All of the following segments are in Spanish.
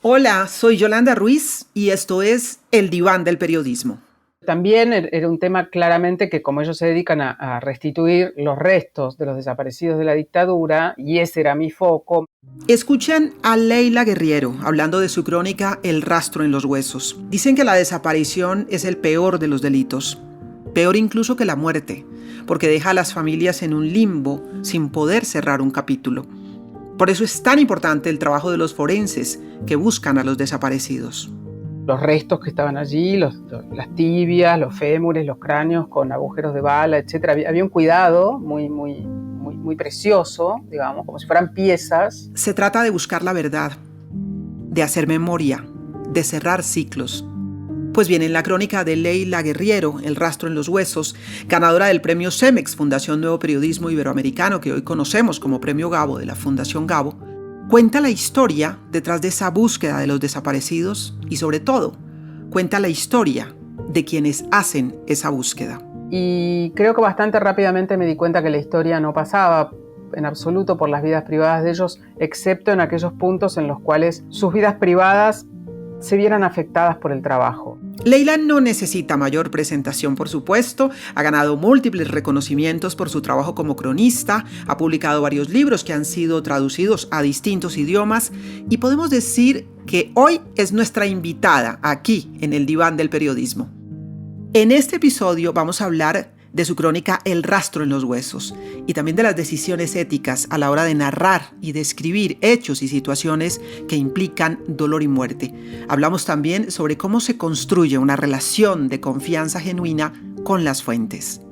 Hola, soy Yolanda Ruiz y esto es El Diván del Periodismo. También era un tema claramente que como ellos se dedican a restituir los restos de los desaparecidos de la dictadura, y ese era mi foco. Escuchen a Leila Guerriero hablando de su crónica El rastro en los huesos. Dicen que la desaparición es el peor de los delitos, peor incluso que la muerte, porque deja a las familias en un limbo sin poder cerrar un capítulo. Por eso es tan importante el trabajo de los forenses que buscan a los desaparecidos. Los restos que estaban allí, las tibias, los fémures, los cráneos con agujeros de bala, etc. Había un cuidado muy precioso, digamos, como si fueran piezas. Se trata de buscar la verdad, de hacer memoria, de cerrar ciclos. Pues bien, en la crónica de Leila Guerriero, El rastro en los huesos, ganadora del premio CEMEX, Fundación Nuevo Periodismo Iberoamericano, que hoy conocemos como Premio Gabo de la Fundación Gabo, cuenta la historia detrás de esa búsqueda de los desaparecidos y, sobre todo, cuenta la historia de quienes hacen esa búsqueda. Y creo que bastante rápidamente me di cuenta que la historia no pasaba en absoluto por las vidas privadas de ellos, excepto en aquellos puntos en los cuales sus vidas privadas se vieran afectadas por el trabajo. Leila no necesita mayor presentación, por supuesto. Ha ganado múltiples reconocimientos por su trabajo como cronista, ha publicado varios libros que han sido traducidos a distintos idiomas y podemos decir que hoy es nuestra invitada aquí en el Diván del Periodismo. En este episodio vamos a hablar de su crónica El rastro en los huesos y también de las decisiones éticas a la hora de narrar y describir hechos y situaciones que implican dolor y muerte. Hablamos también sobre cómo se construye una relación de confianza genuina con las fuentes.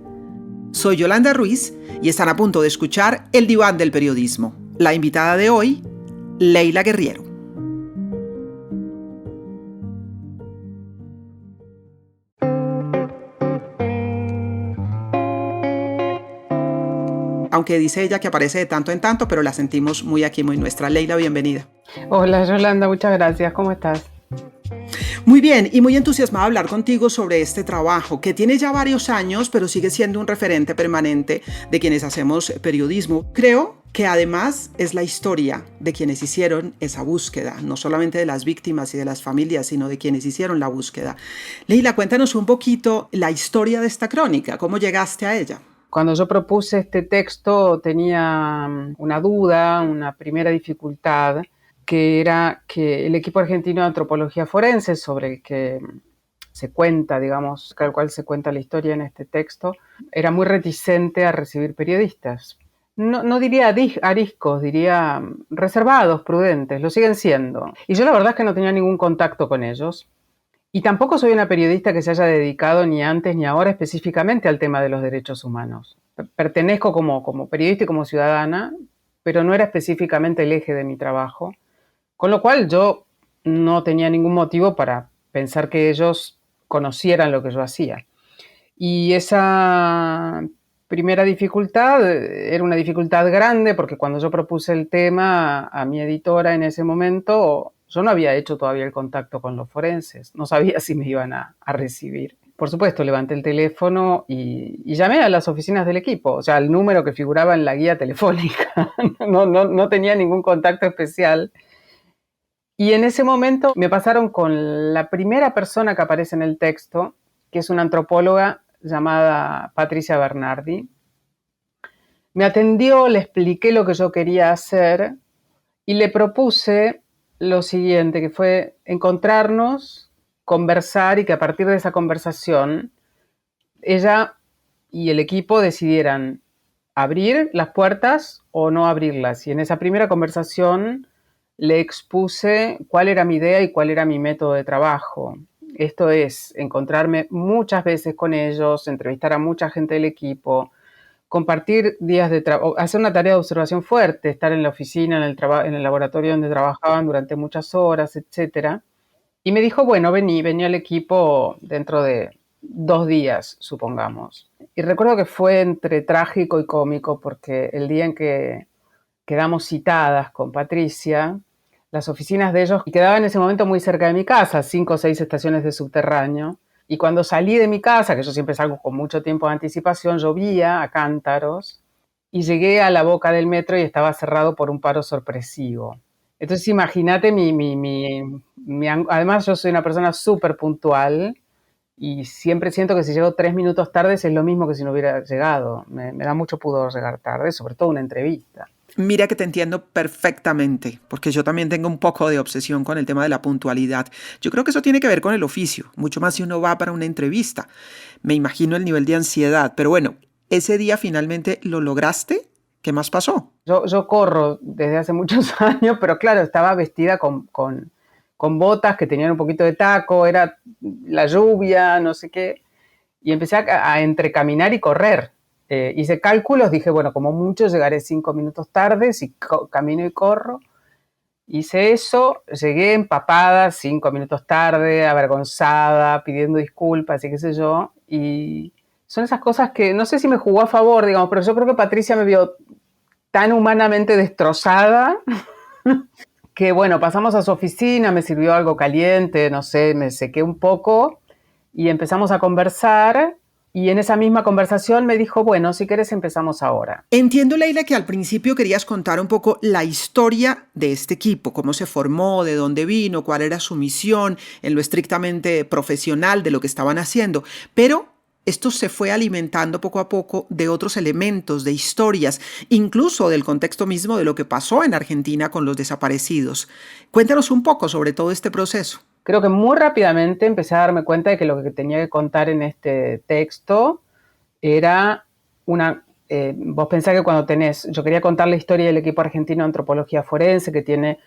Soy Yolanda Ruiz y están a punto de escuchar El Diván del Periodismo. La invitada de hoy, Leila Guerriero. Aunque dice ella que aparece de tanto en tanto, pero la sentimos muy aquí, muy nuestra. Leila, bienvenida. Hola Yolanda, muchas gracias. ¿Cómo estás? Muy bien, y muy entusiasmada de hablar contigo sobre este trabajo, que tiene ya varios años, pero sigue siendo un referente permanente de quienes hacemos periodismo. Creo que además es la historia de quienes hicieron esa búsqueda, no solamente de las víctimas y de las familias, sino de quienes hicieron la búsqueda. Leila, cuéntanos un poquito la historia de esta crónica, ¿cómo llegaste a ella? Cuando yo propuse este texto tenía una duda, una primera dificultad, que era que el equipo argentino de antropología forense, sobre el que se cuenta, digamos, al cual se cuenta la historia en este texto, era muy reticente a recibir periodistas. No diría ariscos, diría reservados, prudentes, lo siguen siendo. Y yo la verdad es que no tenía ningún contacto con ellos. Y tampoco soy una periodista que se haya dedicado ni antes ni ahora específicamente al tema de los derechos humanos. Pertenezco como periodista y como ciudadana, pero no era específicamente el eje de mi trabajo, con lo cual yo no tenía ningún motivo para pensar que ellos conocieran lo que yo hacía. Y esa primera dificultad era una dificultad grande porque cuando yo propuse el tema a mi editora en ese momento, yo no había hecho todavía el contacto con los forenses, no sabía si me iban a recibir. Por supuesto, levanté el teléfono y llamé a las oficinas del equipo, o sea, el número que figuraba en la guía telefónica. No tenía ningún contacto especial. Y en ese momento me pasaron con la primera persona que aparece en el texto, que es una antropóloga llamada Patricia Bernardi. Me atendió, le expliqué lo que yo quería hacer y le propuse lo siguiente, que fue encontrarnos, conversar y que a partir de esa conversación ella y el equipo decidieran abrir las puertas o no abrirlas. Y en esa primera conversación le expuse cuál era mi idea y cuál era mi método de trabajo. Esto es, encontrarme muchas veces con ellos, entrevistar a mucha gente del equipo, compartir días de trabajo, hacer una tarea de observación fuerte, estar en la oficina, en el laboratorio donde trabajaban durante muchas horas, etc. Y me dijo, bueno, vení al equipo dentro de 2 días, supongamos. Y recuerdo que fue entre trágico y cómico porque el día en que quedamos citadas con Patricia, las oficinas de ellos quedaban en ese momento muy cerca de mi casa, 5 o 6 estaciones de subterráneo. Y cuando salí de mi casa, que yo siempre salgo con mucho tiempo de anticipación, llovía a cántaros y llegué a la boca del metro y estaba cerrado por un paro sorpresivo. Entonces imagínate además yo soy una persona súper puntual y siempre siento que si llego 3 minutos tarde es lo mismo que si no hubiera llegado. Me da mucho pudor llegar tarde, sobre todo una entrevista. Mira que te entiendo perfectamente, porque yo también tengo un poco de obsesión con el tema de la puntualidad. Yo creo que eso tiene que ver con el oficio, mucho más si uno va para una entrevista. Me imagino el nivel de ansiedad, pero bueno, ese día finalmente lo lograste. ¿Qué más pasó? Yo corro desde hace muchos años, pero claro, estaba vestida con botas que tenían un poquito de taco, era la lluvia, no sé qué, y empecé a entre caminar y correr. Hice cálculos, dije, bueno, como mucho llegaré 5 minutos tarde, si camino y corro. Hice eso, llegué empapada 5 minutos tarde, avergonzada, pidiendo disculpas y qué sé yo, y son esas cosas que no sé si me jugó a favor, digamos, pero yo creo que Patricia me vio tan humanamente destrozada que bueno, pasamos a su oficina, me sirvió algo caliente, no sé, me sequé un poco y empezamos a conversar y en esa misma conversación me dijo, bueno, si quieres empezamos ahora. Entiendo, Leila, que al principio querías contar un poco la historia de este equipo, cómo se formó, de dónde vino, cuál era su misión en lo estrictamente profesional de lo que estaban haciendo, pero esto se fue alimentando poco a poco de otros elementos, de historias, incluso del contexto mismo de lo que pasó en Argentina con los desaparecidos. Cuéntanos un poco sobre todo este proceso. Creo que muy rápidamente empecé a darme cuenta de que lo que tenía que contar en este texto era vos pensás que cuando yo quería contar la historia del equipo argentino de antropología forense, que tiene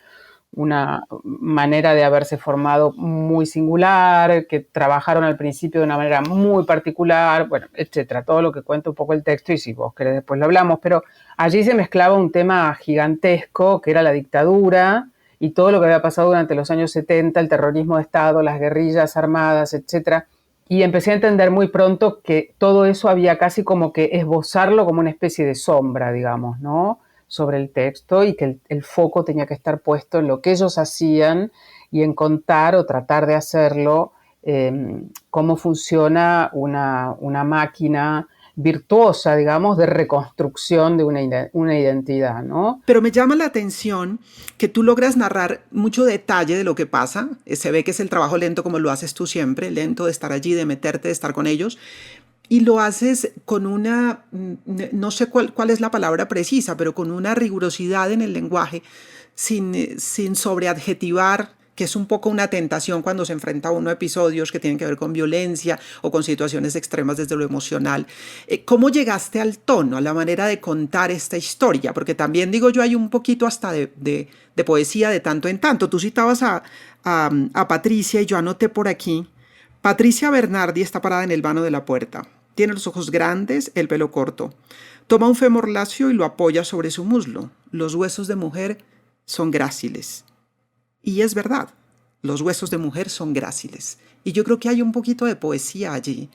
una manera de haberse formado muy singular, que trabajaron al principio de una manera muy particular, bueno, etcétera, todo lo que cuenta un poco el texto y si vos querés después lo hablamos, pero allí se mezclaba un tema gigantesco que era la dictadura y todo lo que había pasado durante los años 70, el terrorismo de Estado, las guerrillas armadas, etcétera, y empecé a entender muy pronto que todo eso había casi como que esbozarlo como una especie de sombra, digamos, ¿no?, sobre el texto y que el foco tenía que estar puesto en lo que ellos hacían y en contar o tratar de hacerlo, cómo funciona una máquina virtuosa, digamos, de reconstrucción de una identidad, ¿no? Pero me llama la atención que tú logras narrar mucho detalle de lo que pasa. Se ve que es el trabajo lento como lo haces tú siempre, lento de estar allí, de meterte, de estar con ellos. Y lo haces con una, no sé cuál es la palabra precisa, pero con una rigurosidad en el lenguaje, sin sobreadjetivar, que es un poco una tentación cuando se enfrenta a uno a episodios que tienen que ver con violencia o con situaciones extremas desde lo emocional. ¿Cómo llegaste al tono, a la manera de contar esta historia? Porque también digo yo, hay un poquito hasta de poesía de tanto en tanto. Tú citabas a Patricia y yo anoté por aquí. Patricia Bernardi está parada en el vano de la puerta. Tiene los ojos grandes, el pelo corto. Toma un fémur lacio y lo apoya sobre su muslo. Los huesos de mujer son gráciles. Y es verdad, los huesos de mujer son gráciles. Y yo creo que hay un poquito de poesía allí.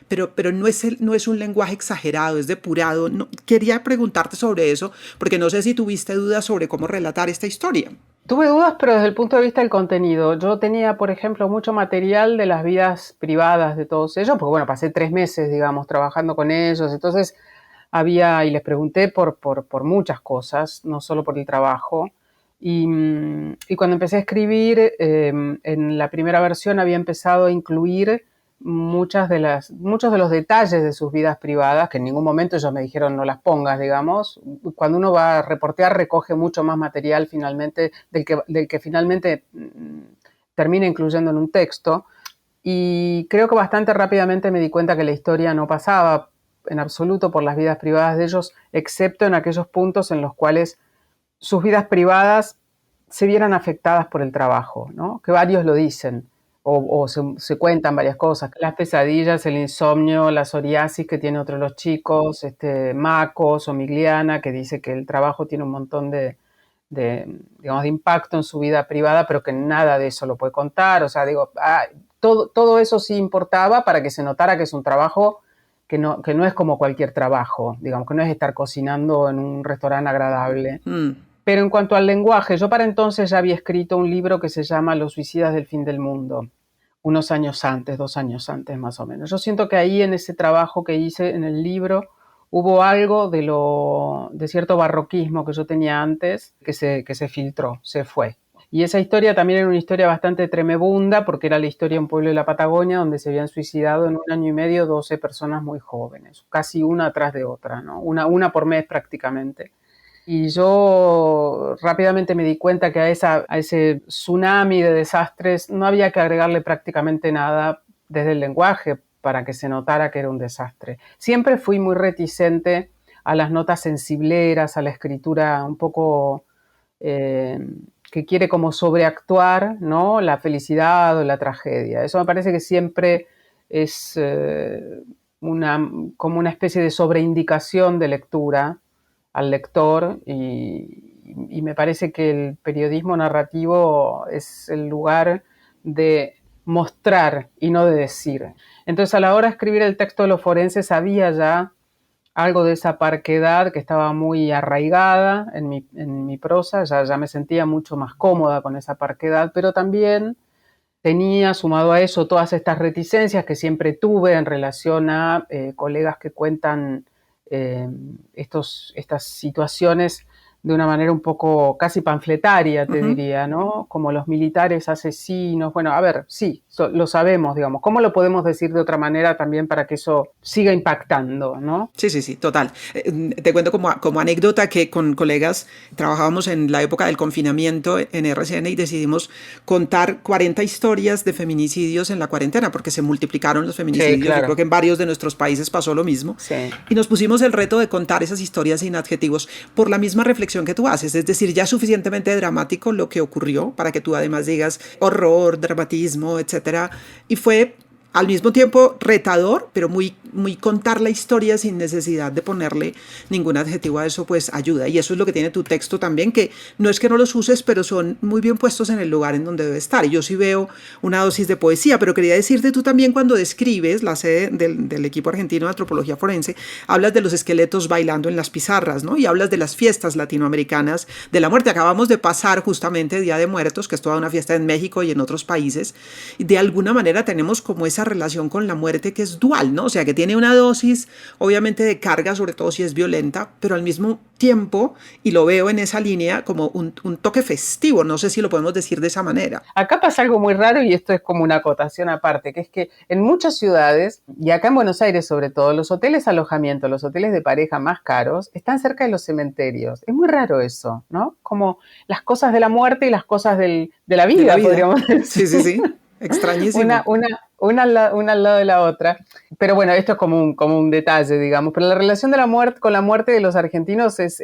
Pero no es un lenguaje exagerado, es depurado. No, quería preguntarte sobre eso, porque no sé si tuviste dudas sobre cómo relatar esta historia. Tuve dudas, pero desde el punto de vista del contenido. Yo tenía, por ejemplo, mucho material de las vidas privadas de todos ellos, porque bueno, pasé 3 meses, digamos, trabajando con ellos, entonces y les pregunté por muchas cosas, no solo por el trabajo, y cuando empecé a escribir, en la primera versión había empezado a incluir muchos de los detalles de sus vidas privadas, que en ningún momento ellos me dijeron no las pongas, digamos. Cuando uno va a reportear, recoge mucho más material finalmente del que finalmente termina incluyendo en un texto. Y creo que bastante rápidamente me di cuenta que la historia no pasaba en absoluto por las vidas privadas de ellos, excepto en aquellos puntos en los cuales sus vidas privadas se vieran afectadas por el trabajo, ¿no? Que varios lo dicen. O se cuentan varias cosas, las pesadillas, el insomnio, la psoriasis que tiene otro de los chicos, Macos o Migliana, que dice que el trabajo tiene un montón digamos, de impacto en su vida privada, pero que nada de eso lo puede contar. O sea, digo, todo eso sí importaba para que se notara que es un trabajo que no es como cualquier trabajo, digamos, que no es estar cocinando en un restaurante agradable. Pero en cuanto al lenguaje, yo para entonces ya había escrito un libro que se llama Los suicidas del fin del mundo, unos años antes, 2 años antes más o menos. Yo siento que ahí en ese trabajo que hice en el libro hubo algo de cierto barroquismo que yo tenía antes que se filtró, se fue. Y esa historia también era una historia bastante tremebunda porque era la historia de un pueblo de la Patagonia donde se habían suicidado en 1 año y medio 12 personas muy jóvenes, casi una atrás de otra, ¿no? Una por mes prácticamente. Y yo rápidamente me di cuenta que a ese tsunami de desastres no había que agregarle prácticamente nada desde el lenguaje para que se notara que era un desastre. Siempre fui muy reticente a las notas sensibleras, a la escritura un poco que quiere como sobreactuar, ¿no?, la felicidad o la tragedia. Eso me parece que siempre es como una especie de sobreindicación de lectura al lector y me parece que el periodismo narrativo es el lugar de mostrar y no de decir. Entonces, a la hora de escribir el texto de los forenses había ya algo de esa parquedad que estaba muy arraigada en mi prosa, ya me sentía mucho más cómoda con esa parquedad, pero también tenía, sumado a eso, todas estas reticencias que siempre tuve en relación a colegas que cuentan estas situaciones de una manera un poco casi panfletaria, te diría, ¿no? Como los militares asesinos. Bueno, a ver, sí, lo sabemos, digamos. ¿Cómo lo podemos decir de otra manera también para que eso siga impactando, ¿no? Sí, total. Te cuento como anécdota que con colegas trabajábamos en la época del confinamiento en RCN y decidimos contar 40 historias de feminicidios en la cuarentena porque se multiplicaron los feminicidios. Sí, claro. Yo creo que en varios de nuestros países pasó lo mismo. Sí. Y nos pusimos el reto de contar esas historias sin adjetivos por la misma reflexión que tú haces. Es decir, ya es suficientemente dramático lo que ocurrió para que tú además digas horror, dramatismo, etcétera. Y fue al mismo tiempo retador, pero muy contar la historia sin necesidad de ponerle ningún adjetivo a eso, pues ayuda. Y eso es lo que tiene tu texto también, que no es que no los uses, pero son muy bien puestos en el lugar en donde debe estar. Y yo sí veo una dosis de poesía, pero quería decirte tú también cuando describes la sede del equipo argentino de antropología forense, hablas de los esqueletos bailando en las pizarras, ¿no? Y hablas de las fiestas latinoamericanas de la muerte. Acabamos de pasar justamente Día de Muertos, que es toda una fiesta en México y en otros países. Y de alguna manera tenemos como esa relación con la muerte que es dual, ¿no? O sea, que tiene una dosis, obviamente, de carga, sobre todo si es violenta, pero al mismo tiempo, y lo veo en esa línea, como un toque festivo, no sé si lo podemos decir de esa manera. Acá pasa algo muy raro y esto es como una acotación aparte, que es que en muchas ciudades, y acá en Buenos Aires sobre todo, los hoteles alojamiento, los hoteles de pareja más caros, están cerca de los cementerios. Es muy raro eso, ¿no? Como las cosas de la muerte y las cosas de la vida, podríamos decir. Sí. Extrañísimo. Una al lado de la otra. Pero bueno, esto es como un detalle, digamos. Pero la relación de la muerte con la muerte de los argentinos es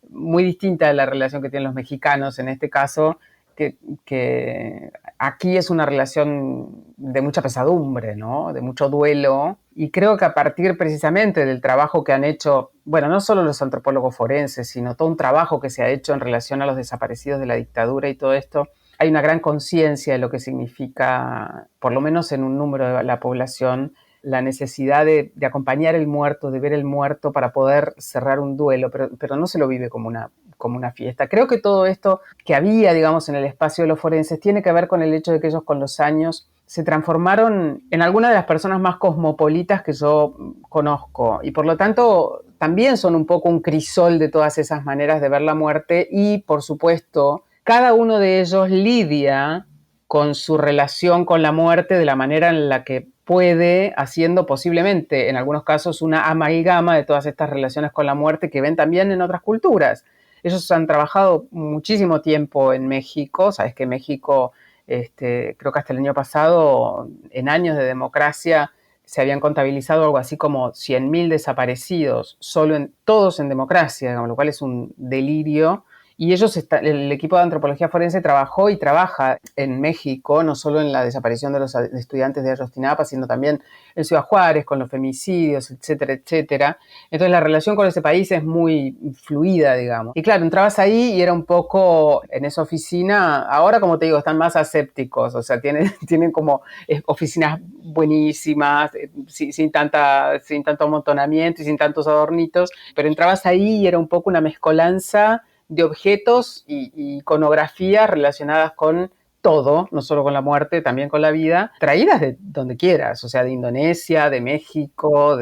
muy distinta de la relación que tienen los mexicanos en este caso, que aquí es una relación de mucha pesadumbre, ¿no? De mucho duelo. Y creo que a partir precisamente del trabajo que han hecho, bueno, no solo los antropólogos forenses, sino todo un trabajo que se ha hecho en relación a los desaparecidos de la dictadura y todo esto, hay una gran conciencia de lo que significa, por lo menos en un número de la población, la necesidad de acompañar el muerto, de ver el muerto para poder cerrar un duelo, pero no se lo vive como una fiesta. Creo que todo esto que había, digamos, en el espacio de los forenses tiene que ver con el hecho de que ellos con los años se transformaron en algunas de las personas más cosmopolitas que yo conozco y por lo tanto también son un poco un crisol de todas esas maneras de ver la muerte y, por supuesto, cada uno de ellos lidia con su relación con la muerte de la manera en la que puede, haciendo posiblemente, en algunos casos, una amalgama de todas estas relaciones con la muerte que ven también en otras culturas. Ellos han trabajado muchísimo tiempo en México. Sabes que México, creo que hasta el año pasado, en años de democracia, se habían contabilizado algo así como 100.000 desaparecidos, todos en democracia, digamos, lo cual es un delirio. Y el equipo de antropología forense trabajó y trabaja en México, no solo en la desaparición de los estudiantes de Ayotzinapa, sino también en Ciudad Juárez, con los femicidios, etcétera, etcétera. Entonces la relación con ese país es muy fluida, digamos. Y claro, entrabas ahí y era un poco en esa oficina, ahora como te digo, están más asépticos, o sea, tienen como oficinas buenísimas, sin tanto amontonamiento y sin tantos adornitos, pero entrabas ahí y era un poco una mezcolanza de objetos y iconografías relacionadas con todo, no solo con la muerte, también con la vida, traídas de donde quieras, o sea, de Indonesia, de México,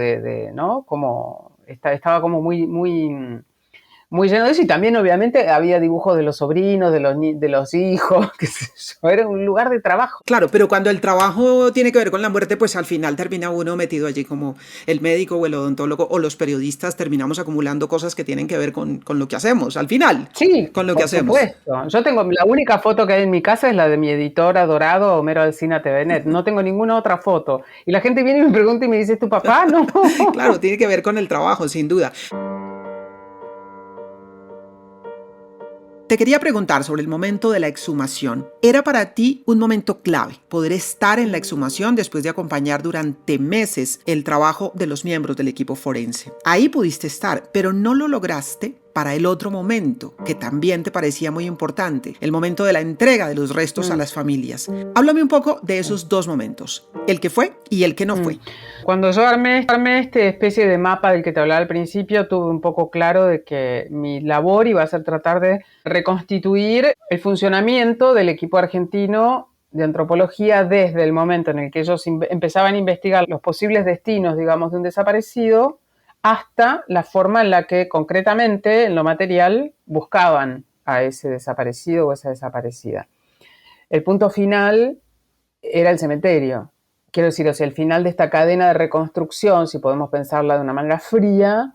¿no? Como estaba como muy lleno de eso, y también obviamente había dibujos de los sobrinos, de los hijos, qué sé yo, era un lugar de trabajo. Claro, pero cuando el trabajo tiene que ver con la muerte, pues al final termina uno metido allí como el médico o el odontólogo o los periodistas terminamos acumulando cosas que tienen que ver con lo que hacemos, al final, Sí, con lo que por hacemos. supuesto. Yo tengo, la única foto que hay en mi casa es la de mi editor adorado, Homero Alsina TVNet. No tengo ninguna otra foto. Y la gente viene y me pregunta y me dice, ¿es tu papá? No. Claro, tiene que ver con el trabajo, sin duda. Te quería preguntar sobre el momento de la exhumación. ¿Era para ti un momento clave poder estar en la exhumación después de acompañar durante meses el trabajo de los miembros del equipo forense? Ahí pudiste estar, pero no lo lograste para el otro momento, que también te parecía muy importante, el momento de la entrega de los restos a las familias. Háblame un poco de esos dos momentos, el que fue y el que no fue. Cuando yo armé esta especie de mapa del que te hablaba al principio, tuve un poco claro de que mi labor iba a ser tratar de reconstituir el funcionamiento del equipo argentino de antropología desde el momento en el que ellos empezaban a investigar los posibles destinos, digamos, de un desaparecido, hasta la forma en la que concretamente, en lo material, buscaban a ese desaparecido o esa desaparecida. El punto final era el cementerio. Quiero decir, o sea, el final de esta cadena de reconstrucción, si podemos pensarla de una manera fría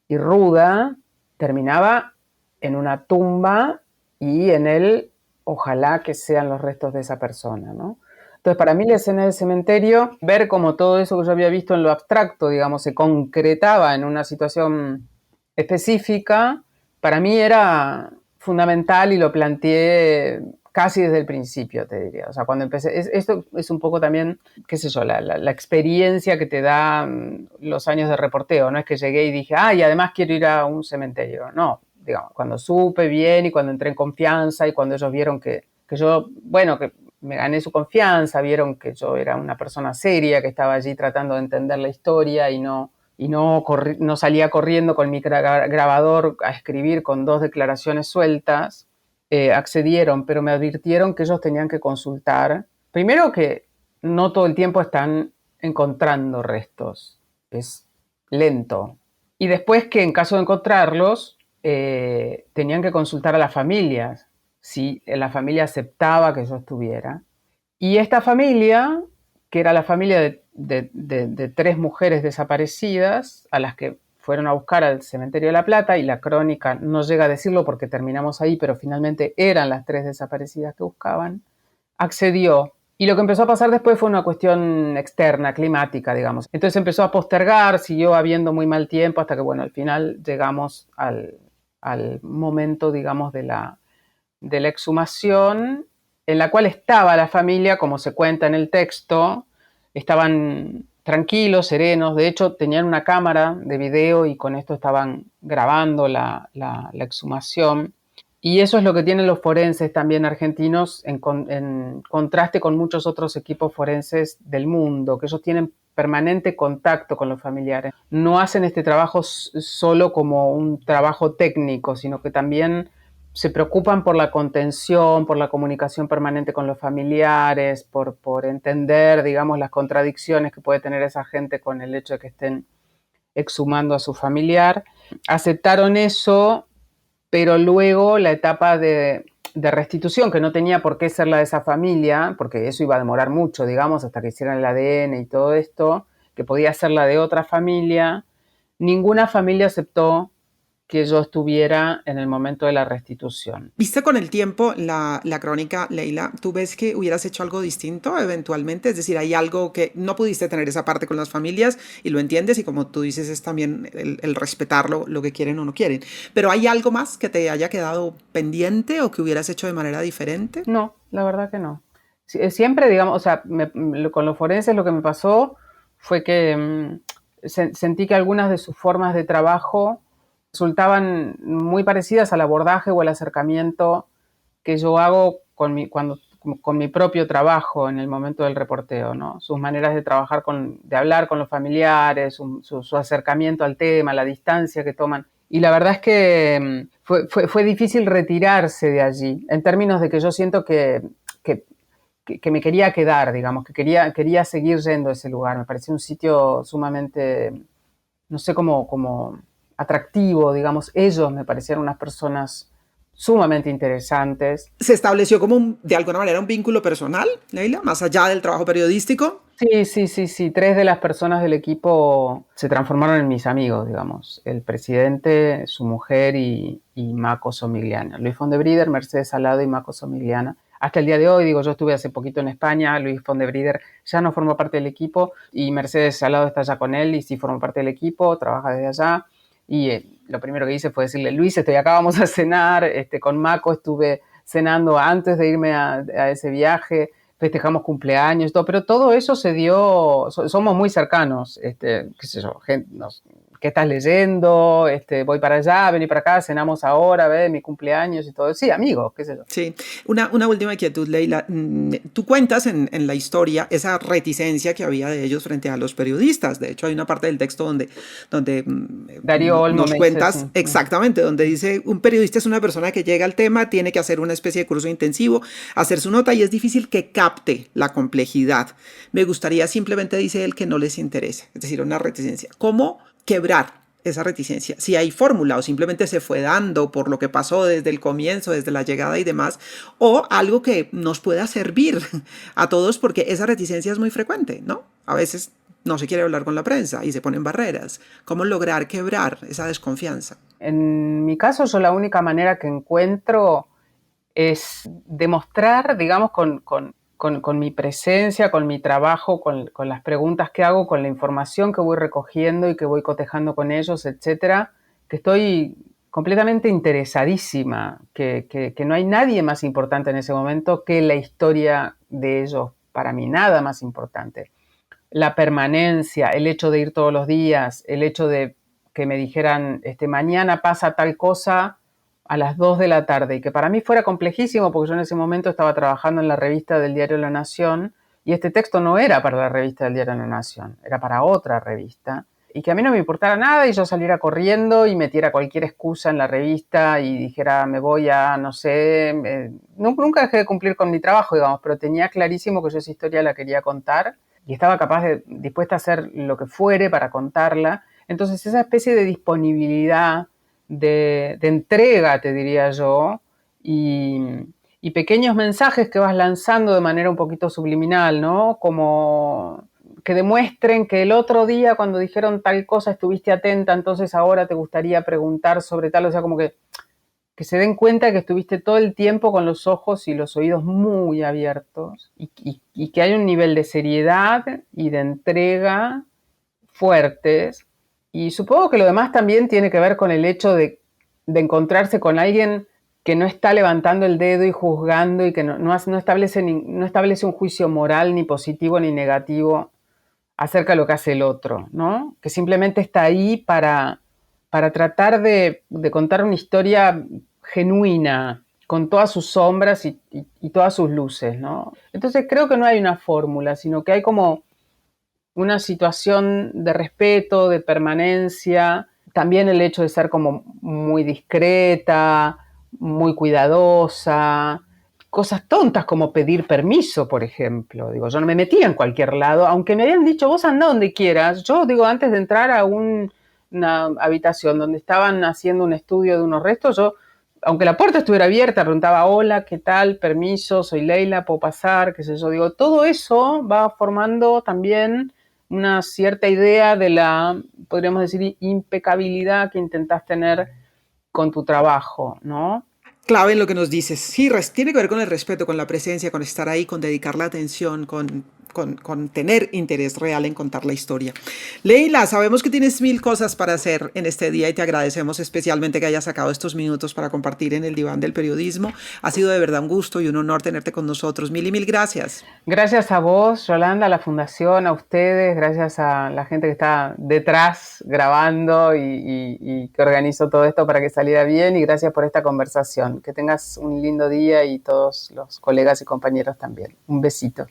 y ruda, terminaba en una tumba y en él, ojalá que sean los restos de esa persona, ¿no? Entonces, para mí la escena del cementerio, ver cómo todo eso que yo había visto en lo abstracto, digamos, se concretaba en una situación específica, para mí era fundamental y lo planteé casi desde el principio, te diría. O sea, cuando empecé, esto es un poco también, qué sé yo, la experiencia que te da los años de reporteo. No es que llegué y dije, y además quiero ir a un cementerio. No, digamos, cuando supe bien y cuando entré en confianza y cuando ellos vieron que yo, bueno, que me gané su confianza, vieron que yo era una persona seria, que estaba allí tratando de entender la historia y no salía corriendo con mi grabador a escribir con 2 declaraciones sueltas, accedieron, pero me advirtieron que ellos tenían que consultar. Primero que no todo el tiempo están encontrando restos, es lento. Y después que en caso de encontrarlos, tenían que consultar a las familias, si la familia aceptaba que yo estuviera. Y esta familia, que era la familia de 3 mujeres desaparecidas, a las que fueron a buscar al cementerio de La Plata, y la crónica no llega a decirlo porque terminamos ahí, pero finalmente eran las 3 desaparecidas que buscaban, accedió. Y lo que empezó a pasar después fue una cuestión externa, climática, digamos. Entonces empezó a postergar, siguió habiendo muy mal tiempo, hasta que, bueno, al final llegamos al momento, digamos, de la exhumación, en la cual estaba la familia, como se cuenta en el texto, estaban tranquilos, serenos, de hecho tenían una cámara de video y con esto estaban grabando la exhumación. Y eso es lo que tienen los forenses también argentinos en contraste con muchos otros equipos forenses del mundo, que ellos tienen permanente contacto con los familiares. No hacen este trabajo solo como un trabajo técnico, sino que también se preocupan por la contención, por la comunicación permanente con los familiares, por entender, digamos, las contradicciones que puede tener esa gente con el hecho de que estén exhumando a su familiar. Aceptaron eso, pero luego la etapa de restitución, que no tenía por qué ser la de esa familia, porque eso iba a demorar mucho, digamos, hasta que hicieran el ADN y todo esto, que podía ser la de otra familia, ninguna familia aceptó que yo estuviera en el momento de la restitución. ¿Viste con el tiempo la crónica, Leila? ¿Tú ves que hubieras hecho algo distinto eventualmente? Es decir, hay algo que no pudiste tener esa parte con las familias y lo entiendes y como tú dices es también el respetarlo, lo que quieren o no quieren. ¿Pero hay algo más que te haya quedado pendiente o que hubieras hecho de manera diferente? No, la verdad que no. Siempre, digamos, o sea, con los forenses lo que me pasó fue que sentí que algunas de sus formas de trabajo resultaban muy parecidas al abordaje o al acercamiento que yo hago con mi propio trabajo en el momento del reporteo, ¿no? Sus maneras de trabajar, de hablar con los familiares, su acercamiento al tema, la distancia que toman. Y la verdad es que fue difícil retirarse de allí, en términos de que yo siento que que me quería quedar, digamos, que quería seguir yendo a ese lugar. Me parecía un sitio sumamente, no sé, como atractivo, digamos. Ellos me parecieron unas personas sumamente interesantes. ¿Se estableció como de alguna manera un vínculo personal, Leila, más allá del trabajo periodístico? Sí. 3 de las personas del equipo se transformaron en mis amigos, digamos. El presidente, su mujer y Mako Somigliana. Luis Fondebrider, Mercedes Salado y Mako Somigliana. Hasta el día de hoy, digo, yo estuve hace poquito en España, Luis Fondebrider ya no formó parte del equipo y Mercedes Salado está ya con él y sí formó parte del equipo, trabaja desde allá. Y lo primero que hice fue decirle, Luis, estoy acá, vamos a cenar. Con Mako estuve cenando antes de irme a ese viaje. Festejamos cumpleaños y todo, pero todo eso se dio, somos muy cercanos, qué sé yo, ¿qué estás leyendo? Voy para allá, vení para acá, cenamos ahora, ve, mi cumpleaños y todo. Sí, amigos, qué sé yo. Sí, una última inquietud, Leila. Tú cuentas en la historia esa reticencia que había de ellos frente a los periodistas. De hecho, hay una parte del texto donde Darío Olmo nos me cuentas dice, sí. exactamente, donde dice, un periodista es una persona que llega al tema, tiene que hacer una especie de curso intensivo, hacer su nota y es difícil que capte la complejidad. Me gustaría simplemente, dice él, que no les interese, es decir, una reticencia. ¿Cómo quebrar esa reticencia? Si hay fórmula o simplemente se fue dando por lo que pasó desde el comienzo, desde la llegada y demás, o algo que nos pueda servir a todos, porque esa reticencia es muy frecuente, ¿no? A veces no se quiere hablar con la prensa y se ponen barreras. ¿Cómo lograr quebrar esa desconfianza? En mi caso, yo la única manera que encuentro es demostrar, digamos, con mi presencia, con mi trabajo, con las preguntas que hago, con la información que voy recogiendo y que voy cotejando con ellos, etcétera, que estoy completamente interesadísima, que no hay nadie más importante en ese momento que la historia de ellos, para mí, nada más importante. La permanencia, el hecho de ir todos los días, el hecho de que me dijeran, mañana pasa tal cosa a las 2 de la tarde, y que para mí fuera complejísimo porque yo en ese momento estaba trabajando en la revista del diario La Nación y este texto no era para la revista del diario La Nación, era para otra revista, y que a mí no me importara nada y yo saliera corriendo y metiera cualquier excusa en la revista y dijera me voy a, no sé, nunca dejé de cumplir con mi trabajo, digamos, pero tenía clarísimo que yo esa historia la quería contar y estaba dispuesta a hacer lo que fuere para contarla. Entonces esa especie de disponibilidad, de entrega, te diría yo, y pequeños mensajes que vas lanzando de manera un poquito subliminal, ¿no? Como que demuestren que el otro día cuando dijeron tal cosa estuviste atenta, entonces ahora te gustaría preguntar sobre tal, o sea, como que se den cuenta que estuviste todo el tiempo con los ojos y los oídos muy abiertos y que hay un nivel de seriedad y de entrega fuertes. Y supongo que lo demás también tiene que ver con el hecho de encontrarse con alguien que no está levantando el dedo y juzgando y que no establece un juicio moral ni positivo ni negativo acerca de lo que hace el otro, ¿no? Que simplemente está ahí para tratar de contar una historia genuina, con todas sus sombras y todas sus luces, ¿no? Entonces creo que no hay una fórmula, sino que hay como una situación de respeto, de permanencia, también el hecho de ser como muy discreta, muy cuidadosa, cosas tontas como pedir permiso, por ejemplo. Digo, yo no me metía en cualquier lado, aunque me habían dicho, vos andá donde quieras. Yo, digo, antes de entrar a una habitación donde estaban haciendo un estudio de unos restos, yo, aunque la puerta estuviera abierta, preguntaba, hola, ¿qué tal? Permiso, soy Leila, ¿puedo pasar? Qué sé yo. Digo, todo eso va formando también una cierta idea de la, podríamos decir, impecabilidad que intentás tener con tu trabajo, ¿no? Clave en lo que nos dices. Sí, tiene que ver con el respeto, con la presencia, con estar ahí, con dedicar la atención, con tener interés real en contar la historia. Leila, sabemos que tienes mil cosas para hacer en este día y te agradecemos especialmente que hayas sacado estos minutos para compartir en el diván del periodismo. Ha sido de verdad un gusto y un honor tenerte con nosotros. Mil y mil gracias. Gracias a vos, Yolanda, a la Fundación, a ustedes, gracias a la gente que está detrás grabando y que organizó todo esto para que saliera bien, y gracias por esta conversación. Que tengas un lindo día y todos los colegas y compañeros también. Un besito.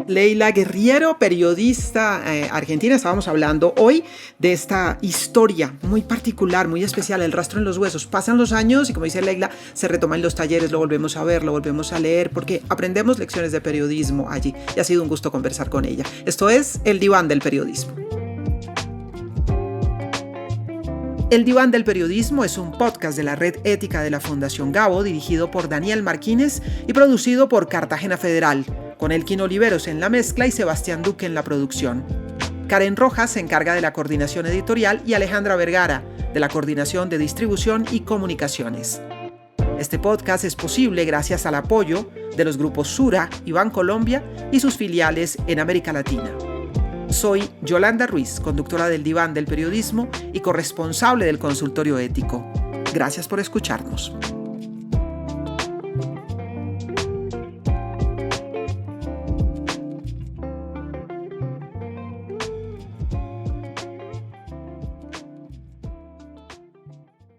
Leila Guerriero, periodista argentina. Estábamos hablando hoy de esta historia muy particular, muy especial, El rastro en los huesos. Pasan los años y, como dice Leila, se retoman los talleres, lo volvemos a ver, lo volvemos a leer, porque aprendemos lecciones de periodismo allí. Y ha sido un gusto conversar con ella. Esto es El Diván del Periodismo. El Diván del Periodismo es un podcast de la Red Ética de la Fundación Gabo, dirigido por Daniel Marquínez y producido por Cartagena Federal, con Elkin Oliveros en la mezcla y Sebastián Duque en la producción. Karen Rojas se encarga de la coordinación editorial y Alejandra Vergara de la coordinación de distribución y comunicaciones. Este podcast es posible gracias al apoyo de los grupos Sura y Bancolombia y sus filiales en América Latina. Soy Yolanda Ruiz, conductora del Diván del Periodismo y corresponsable del Consultorio Ético. Gracias por escucharnos.